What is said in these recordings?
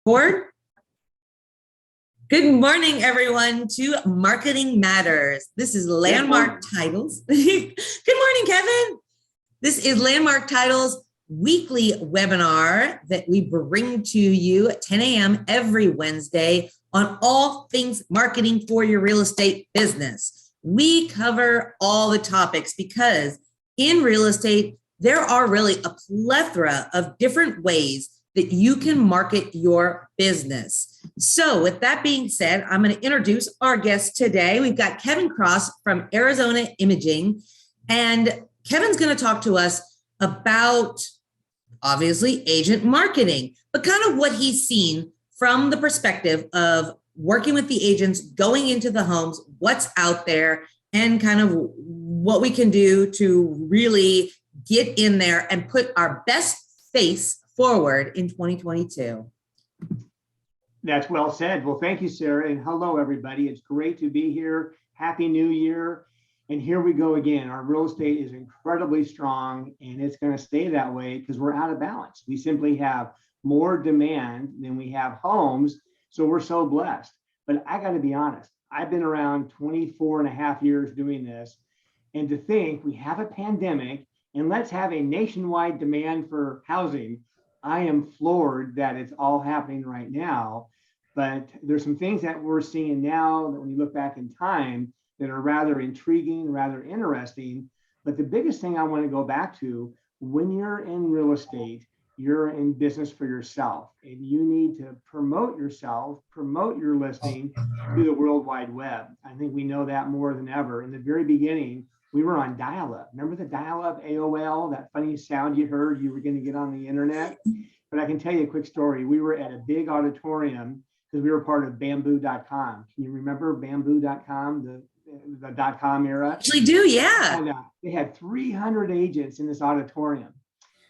Board. Good morning, everyone, to Marketing Matters. This is Landmark Titles. Good morning, Kevin. This is Landmark Titles weekly webinar that we bring to you at 10 a.m. every Wednesday on all things marketing for your real estate business. We cover all the topics because in real estate, there are really a plethora of different ways that you can market your business. So with that being said, I'm going to introduce our guest today. We've got Kevin Crosse from Arizona Imaging, and Kevin's going to talk to us about, obviously, agent marketing, but kind of what he's seen from the perspective of working with the agents, going into the homes, what's out there, and kind of what we can do to really get in there and put our best face forward in 2022. That's well said. Well, thank you, Sarah, and hello, everybody. It's great to be here. Happy New Year. And here we go again. Our real estate is incredibly strong, and it's going to stay that way because we're out of balance. We simply have more demand than we have homes, so we're so blessed. But I got to be honest, I've been around 24 and a half years doing this, and to think we have a pandemic and let's have a nationwide demand for housing, I am floored that it's all happening right now. But there's some things that we're seeing now that when you look back in time that are rather intriguing, rather interesting. But the biggest thing I want to go back to, when you're in real estate, you're in business for yourself, and you need to promote yourself, promote your listing to the World Wide Web. I think we know that more than ever. In the very beginning, we were on dial-up. Remember the dial-up AOL, that funny sound you heard you were going to get on the internet? But I can tell you a quick story. We were at a big auditorium because we were part of bamboo.com. Can you remember bamboo.com, the .com era? Actually do, yeah. And, they had 300 agents in this auditorium.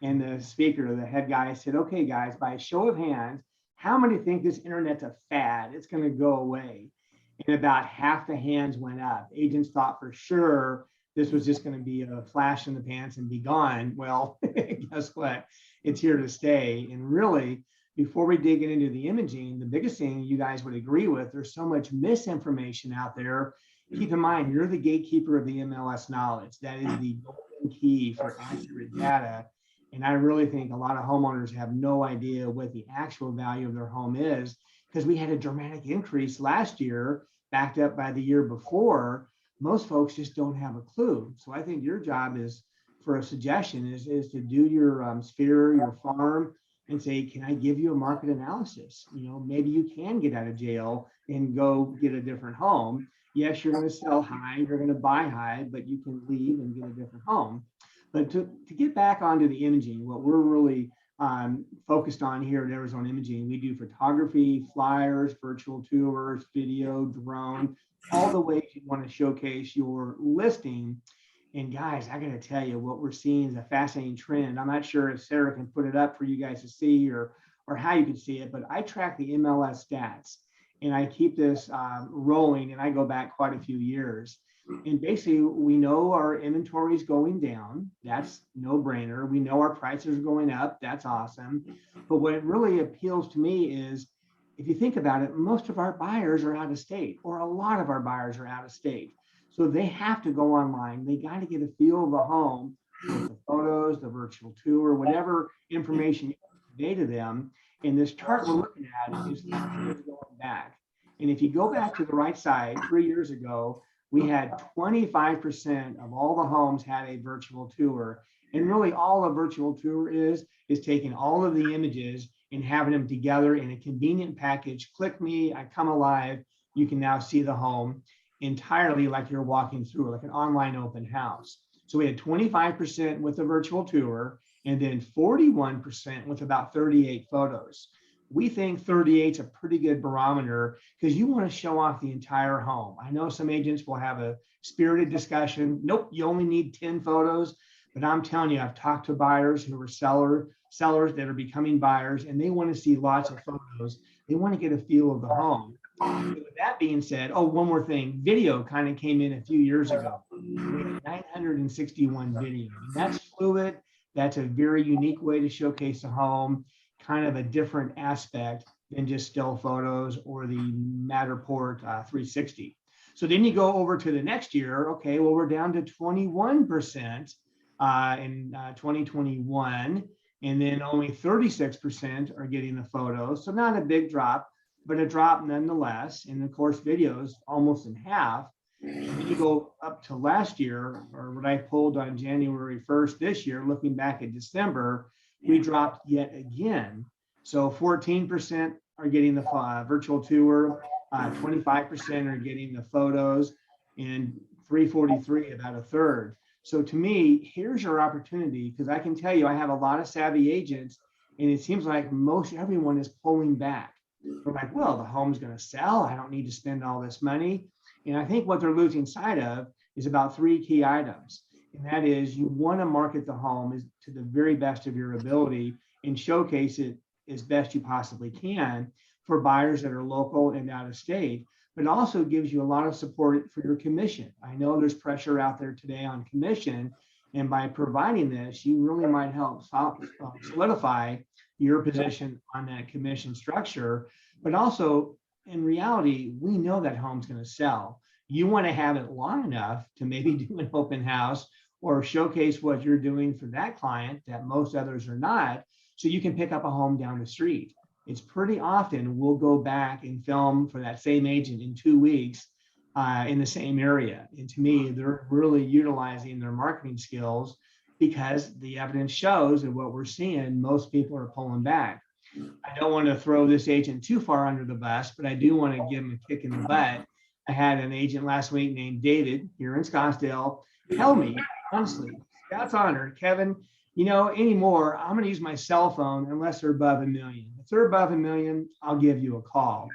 And the speaker, the head guy, said, okay, guys, by a show of hands, how many think this internet's a fad? It's going to go away. And about half the hands went up. Agents thought for sure this was just going to be a flash in the pants and be gone. Well, guess what? It's here to stay. And really, before we dig into the imaging, the biggest thing you guys would agree with, there's so much misinformation out there. Keep in mind, you're the gatekeeper of the MLS knowledge. That is the golden key for accurate data. And I really think a lot of homeowners have no idea what the actual value of their home is, because we had a dramatic increase last year, backed up by the year before. Most folks just don't have a clue. So I think your job is, for a suggestion, is to do your sphere, your farm, and say, can I give you a market analysis? You know, maybe you can get out of jail and go get a different home. Yes, you're going to sell high, you're going to buy high, but you can leave and get a different home. But to get back onto the imaging, what we're really focused on here at Arizona Imaging, we do photography, flyers, virtual tours, video, drone, all the ways you want to showcase your listing. And guys, I got to tell you, what we're seeing is a fascinating trend. I'm not sure if Sarah can put it up for you guys to see or how you can see it, but I track the MLS stats, and I keep this rolling, and I go back quite a few years. And basically, we know our inventory is going down. That's no brainer. We know our prices are going up. That's awesome. But what really appeals to me is, if you think about it, most of our buyers are out of state, or a lot of our buyers are out of state. So they have to go online. They got to get a feel of the home with the photos, the virtual tour, whatever information you convey to them. And this chart we're looking at is 3 years going back. And if you go back to the right side, 3 years ago, we had 25% of all the homes had a virtual tour. And really all a virtual tour is taking all of the images and having them together in a convenient package. Click me, I come alive. You can now see the home entirely like you're walking through, like an online open house. So we had 25% with the virtual tour, and then 41% with about 38 photos. We think 38 is a pretty good barometer because you want to show off the entire home. I know some agents will have a spirited discussion. Nope, you only need 10 photos. But I'm telling you, I've talked to buyers who are sellers that are becoming buyers, and they want to see lots of photos. They want to get a feel of the home. With that being said, oh, one more thing. Video kind of came in a few years ago. We had 961 videos. That's fluid. That's a very unique way to showcase a home, kind of a different aspect. than just still photos or the Matterport 360. So then you go over to the next year. Okay, well, we're down to 21% in 2021, and then only 36% are getting the photos. So not a big drop, but a drop nonetheless. And of course, videos almost in half. And then you go up to last year, or what I pulled on January 1st this year, looking back at December, we dropped yet again. So 14% are getting the virtual tour, 25% are getting the photos, and 343, about a third. So to me, here's your opportunity, because I can tell you, I have a lot of savvy agents, and it seems like most everyone is pulling back. They're like, well, the home's going to sell. I don't need to spend all this money. And I think what they're losing sight of is about three key items. And that is, you want to market the home to the very best of your ability and showcase it as best you possibly can for buyers that are local and out of state, but also gives you a lot of support for your commission. I know there's pressure out there today on commission, and by providing this, you really might help solidify your position on that commission structure. But also, in reality, we know that home's going to sell. You want to have it long enough to maybe do an open house or showcase what you're doing for that client that most others are not, so you can pick up a home down the street. It's pretty often we'll go back and film for that same agent in 2 weeks in the same area. And to me, they're really utilizing their marketing skills, because the evidence shows that what we're seeing, most people are pulling back. I don't want to throw this agent too far under the bus, but I do want to give him a kick in the butt. I had an agent last week named David here in Scottsdale tell me, honestly, Scott's honor, Kevin, anymore, I'm going to use my cell phone unless they're above $1 million. If they're above $1 million, I'll give you a call.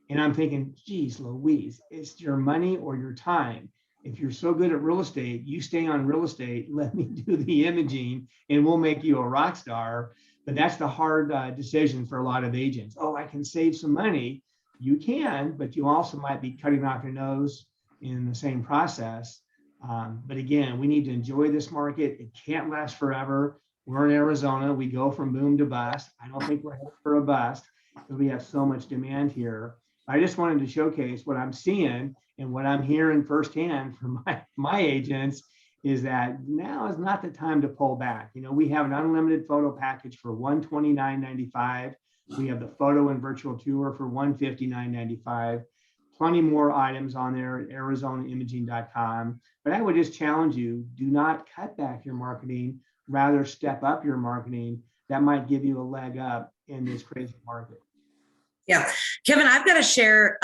And I'm thinking, geez, Louise, it's your money or your time. If you're so good at real estate, you stay on real estate, let me do the imaging, and we'll make you a rock star. But that's the hard decision for a lot of agents. Oh, I can save some money. You can, but you also might be cutting off your nose in the same process. But again, we need to enjoy this market. It can't last forever. We're in Arizona. We go from boom to bust. I don't think we're headed for a bust, because we have so much demand here. I just wanted to showcase what I'm seeing and what I'm hearing firsthand from my agents is that now is not the time to pull back. We have an unlimited photo package for $129.95. We have the photo and virtual tour for $159.95. Plenty more items on there at arizonaimaging.com. But I would just challenge you, do not cut back your marketing, rather step up your marketing. That might give you a leg up in this crazy market. Yeah. Kevin, I've got to share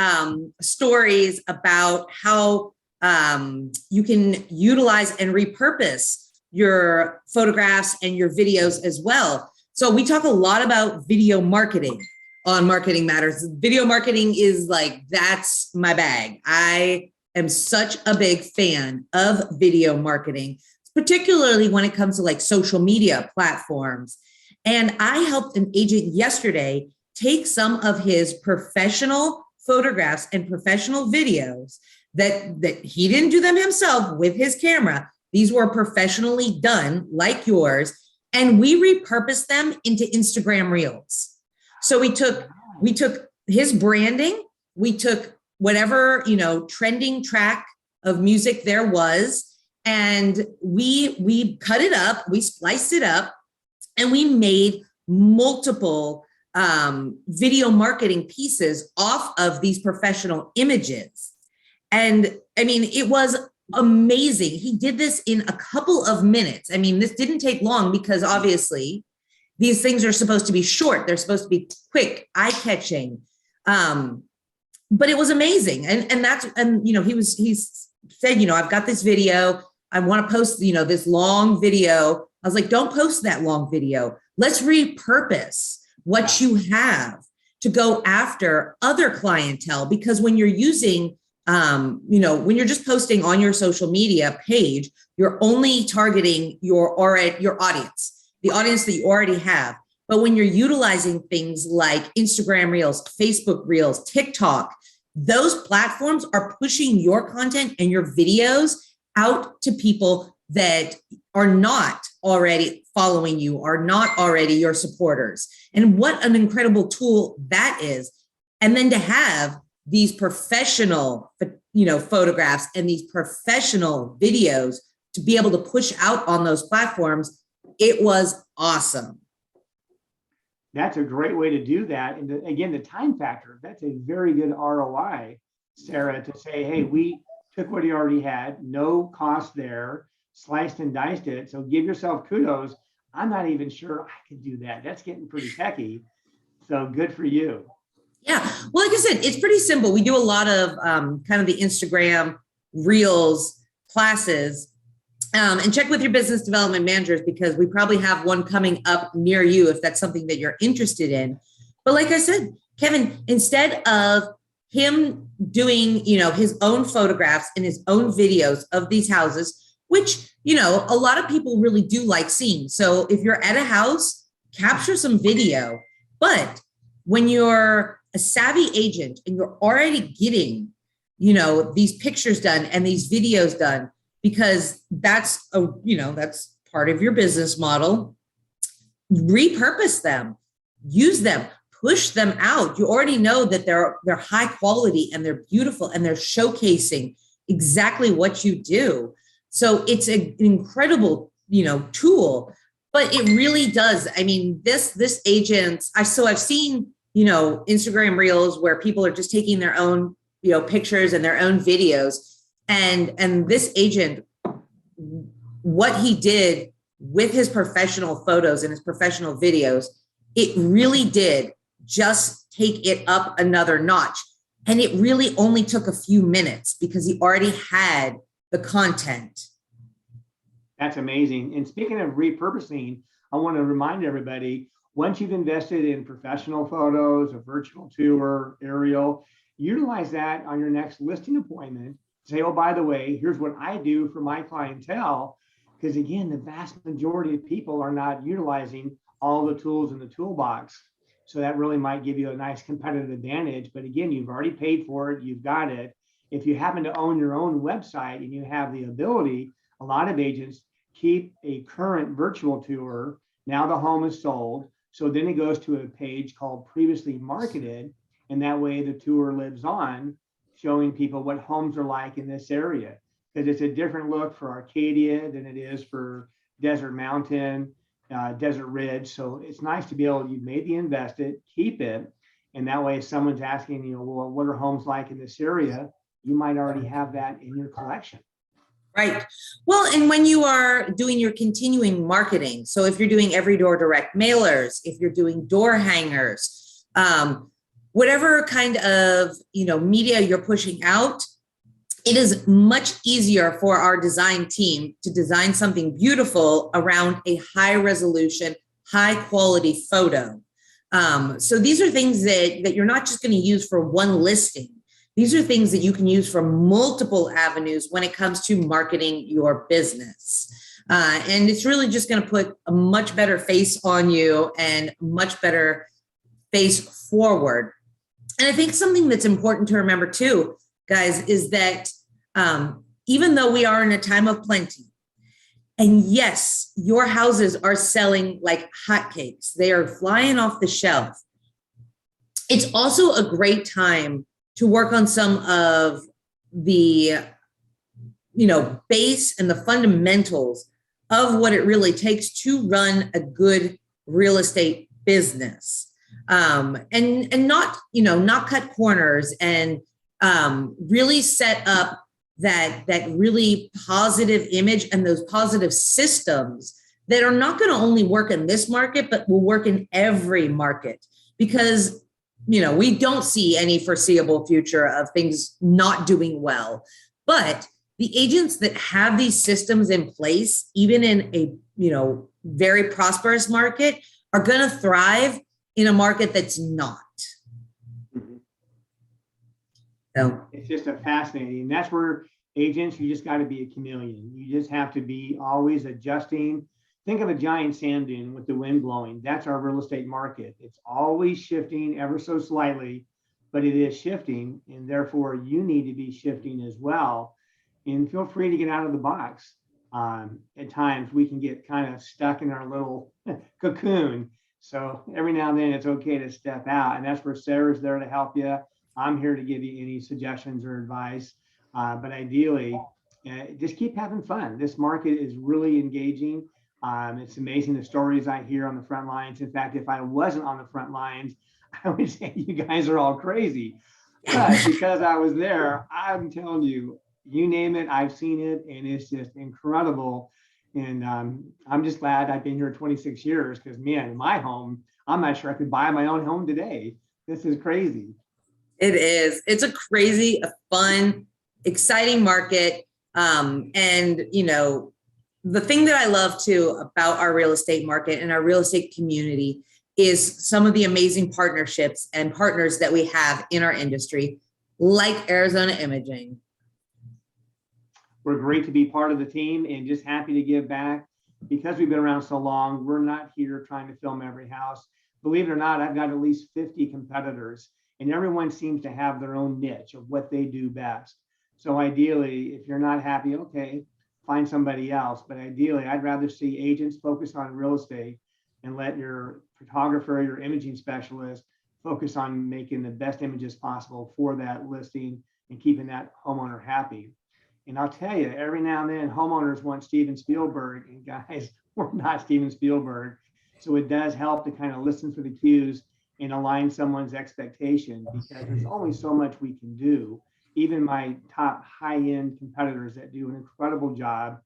stories about how you can utilize and repurpose your photographs and your videos as well. So we talk a lot about video marketing on Marketing Matters. Video marketing is that's my bag. I am such a big fan of video marketing, particularly when it comes to social media platforms. And I helped an agent yesterday take some of his professional photographs and professional videos that he didn't do them himself with his camera. These were professionally done like yours. And we repurposed them into Instagram Reels. So we took his branding, we took whatever, trending track of music there was, and we cut it up, we spliced it up, and we made multiple video marketing pieces off of these professional images. And I mean, it was amazing. He did this in a couple of minutes. I mean, this didn't take long, because obviously these things are supposed to be short. They're supposed to be quick, eye-catching. But it was amazing. And he said, I've got this video. I want to post, this long video. I was like, don't post that long video. Let's repurpose what you have to go after other clientele, because when you're using, when you're just posting on your social media page, you're only targeting your audience, the audience that you already have. But when you're utilizing things like Instagram Reels, Facebook Reels, TikTok, those platforms are pushing your content and your videos out to people that are not already following you, are not already your supporters. And what an incredible tool that is. And then to have these professional, photographs and these professional videos to be able to push out on those platforms, it was awesome. That's a great way to do that. And again, the time factor, that's a very good ROI, Sarah, to say, hey, we took what you already had, no cost there, sliced and diced it. So give yourself kudos. I'm not even sure I could do that. That's getting pretty techy. So good for you. Yeah. Well, like I said, it's pretty simple. We do a lot of kind of the Instagram Reels classes. And check with your business development managers, because we probably have one coming up near you if that's something that you're interested in. But like I said, Kevin, instead of him doing, his own photographs and his own videos of these houses, which, a lot of people really do like seeing. So if you're at a house, capture some video. But when you're a savvy agent and you're already getting, these pictures done and these videos done, because that's that's part of your business model, repurpose them, use them, push them out. You already know that they're high quality and they're beautiful and they're showcasing exactly what you do. So it's an incredible, tool, but it really does. I mean, this agent, I've seen, Instagram Reels where people are just taking their own, pictures and their own videos. And this agent, what he did with his professional photos and his professional videos, it really did just take it up another notch. And it really only took a few minutes because he already had the content. That's amazing. And speaking of repurposing, I want to remind everybody, once you've invested in professional photos, a virtual tour, aerial, utilize that on your next listing appointment. Say, oh, by the way, here's what I do for my clientele. Because again, the vast majority of people are not utilizing all the tools in the toolbox. So that really might give you a nice competitive advantage. But again, you've already paid for it. You've got it. If you happen to own your own website and you have the ability, a lot of agents keep a current virtual tour. Now the home is sold. So then it goes to a page called previously marketed. And that way the tour lives on, showing people what homes are like in this area. Because it's a different look for Arcadia than it is for Desert Mountain, Desert Ridge. So it's nice to be able, you've made the investment, keep it. And that way if someone's asking, well, what are homes like in this area? You might already have that in your collection. Right. Well, and when you are doing your continuing marketing, so if you're doing every door direct mailers, if you're doing door hangers, whatever kind of, media you're pushing out, it is much easier for our design team to design something beautiful around a high resolution, high quality photo. So these are things that you're not just going to use for one listing. These are things that you can use for multiple avenues when it comes to marketing your business. And it's really just going to put a much better face on you and much better face forward. And I think something that's important to remember too, guys, is that even though we are in a time of plenty, and yes, your houses are selling like hotcakes, they are flying off the shelf, it's also a great time to work on some of the, base and the fundamentals of what it really takes to run a good real estate business. And not, not cut corners, and really set up that really positive image and those positive systems that are not going to only work in this market, but will work in every market. Because we don't see any foreseeable future of things not doing well. But the agents that have these systems in place, even in a, very prosperous market, are going to thrive in a market that's not. Mm-hmm. So it's just a fascinating. That's where agents, you just got to be a chameleon. You just have to be always adjusting. Think of a giant sand dune with the wind blowing. That's our real estate market. It's always shifting ever so slightly, but it is shifting. And therefore you need to be shifting as well. And feel free to get out of the box. at times we can get kind of stuck in our little cocoon. So every now and then it's okay to step out, and that's where Sarah's there to help you. I'm here to give you any suggestions or advice, but ideally, just keep having fun. This market is really engaging. It's amazing the stories I hear on the front lines. In fact, if I wasn't on the front lines, I would say you guys are all crazy. But because I was there, I'm telling you, you name it, I've seen it, and it's just incredible. And I'm just glad I've been here 26 years because, man, in my home, I'm not sure I could buy my own home today. This is crazy. It is. It's a crazy, fun, exciting market. And, you know, the thing that I love too about our real estate market and our real estate community is some of the amazing partnerships and partners that we have in our industry, like Arizona Imaging. We're great to be part of the team and just happy to give back. Because we've been around so long, we're not here trying to film every house. Believe it or not, I've got at least 50 competitors, and everyone seems to have their own niche of what they do best. So ideally, if you're not happy, okay, find somebody else. But ideally, I'd rather see agents focus on real estate and let your photographer, your imaging specialist focus on making the best images possible for that listing and keeping that homeowner happy. And I'll tell you, every now and then homeowners want Steven Spielberg, and guys, we're not Steven Spielberg. So it does help to kind of listen for the cues and align someone's expectation, because there's only so much we can do. Even my top high-end competitors that do an incredible job,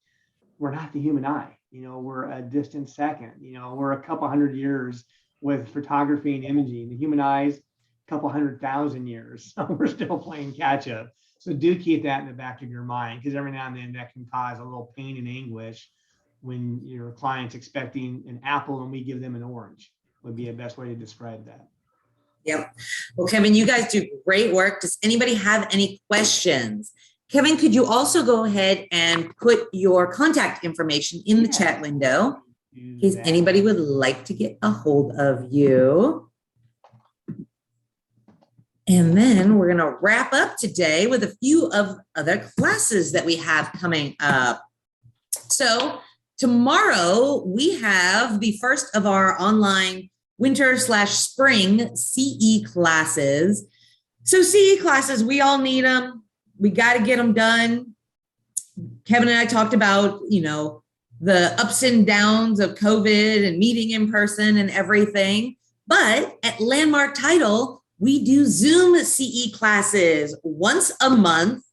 we're not the human eye. You know, we're a distant second. You know, we're a couple hundred years with photography and imaging. The human eye's a couple 100,000 years. So we're still playing catch up. So do keep that in the back of your mind, because every now and then that can cause a little pain and anguish when your client's expecting an apple and we give them an orange, would be the best way to describe that. Yep. Well, Kevin, you guys do great work. Does anybody have any questions? Kevin, could you also go ahead and put your contact information in the chat window in case anybody would like to get a hold of you? And then we're going to wrap up today with a few of other classes that we have coming up. So tomorrow we have the first of our online winter/spring CE classes. So CE classes, we all need them. We got to get them done. Kevin and I talked about, you know, the ups and downs of COVID and meeting in person and everything. But at Landmark Title, we do Zoom CE classes once a month.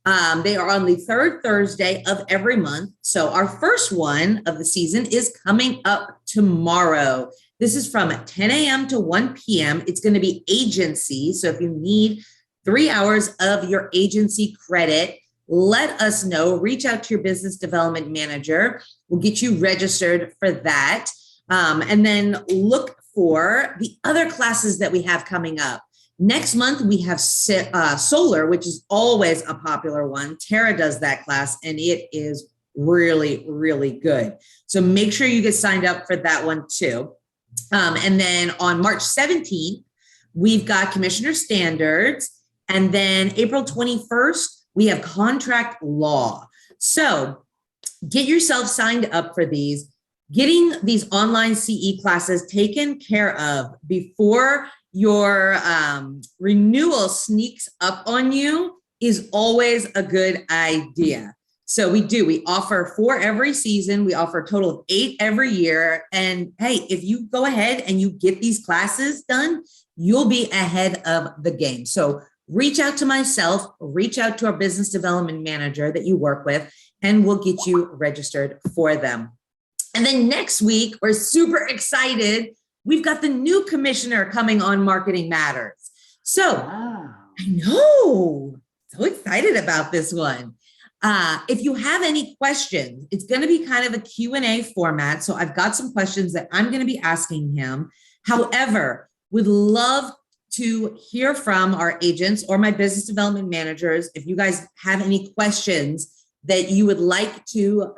They are on the third Thursday of every month. So our first one of the season is coming up tomorrow. This is from 10 a.m. to 1 p.m. It's going to be agency. So if you need 3 hours of your agency credit, let us know. Reach out to your business development manager. We'll get you registered for that. And then look for the other classes that we have coming up. Next month, we have solar, which is always a popular one. Tara does that class, and it is really, really good. So make sure you get signed up for that one too. And then on March 17th, we've got Commissioner Standards. And then April 21st, we have contract law. So get yourself signed up for these. Getting these online CE classes taken care of before your renewal sneaks up on you is always a good idea. So we offer 4 every season. We offer a total of 8 every year. And hey, if you go ahead and you get these classes done, you'll be ahead of the game. So reach out to myself, reach out to our business development manager that you work with, and we'll get you registered for them. And then next week, we're super excited. We've got the new commissioner coming on Marketing Matters. So wow. I know, so excited about this one. If you have any questions, it's going to be kind of a Q&A format. So I've got some questions that I'm going to be asking him. However, would love to hear from our agents or my business development managers. If you guys have any questions that you would like to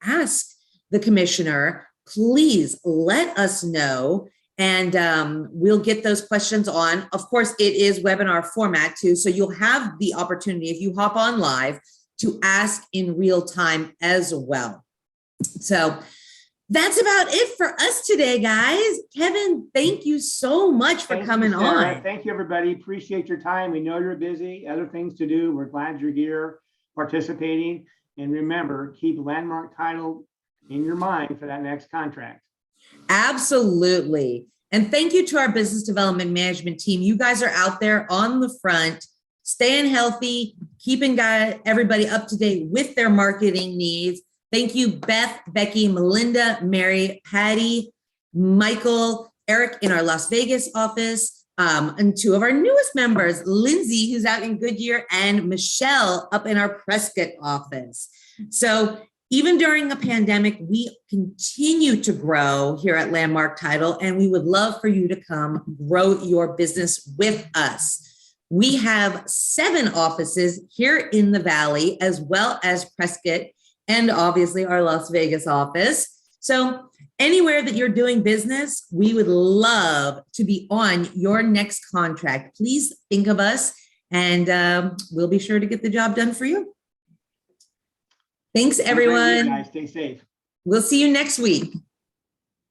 ask the commissioner, please let us know, and we'll get those questions on. Of course, it is webinar format too, so you'll have the opportunity, if you hop on live, to ask in real time as well. So that's about it for us today, guys. Kevin, thank you so much for coming on. Thank you, everybody. Appreciate your time. We know you're busy, other things to do. We're glad you're here participating. And remember, keep Landmark Title in your mind for that next contract. Absolutely. And thank you to our business development management team. You guys are out there on the front, staying healthy, keeping everybody up to date with their marketing needs. Thank you, Beth, Becky, Melinda, Mary, Patty, Michael, Eric in our Las Vegas office, and two of our newest members, Lindsay, who's out in Goodyear, and Michelle up in our Prescott office. So even during a pandemic, we continue to grow here at Landmark Title, and we would love for you to come grow your business with us. We have 7 offices here in the Valley, as well as Prescott, and obviously our Las Vegas office. So anywhere that you're doing business, we would love to be on your next contract. Please think of us, and we'll be sure to get the job done for you. Thanks, everyone. Guys, stay safe. We'll see you next week.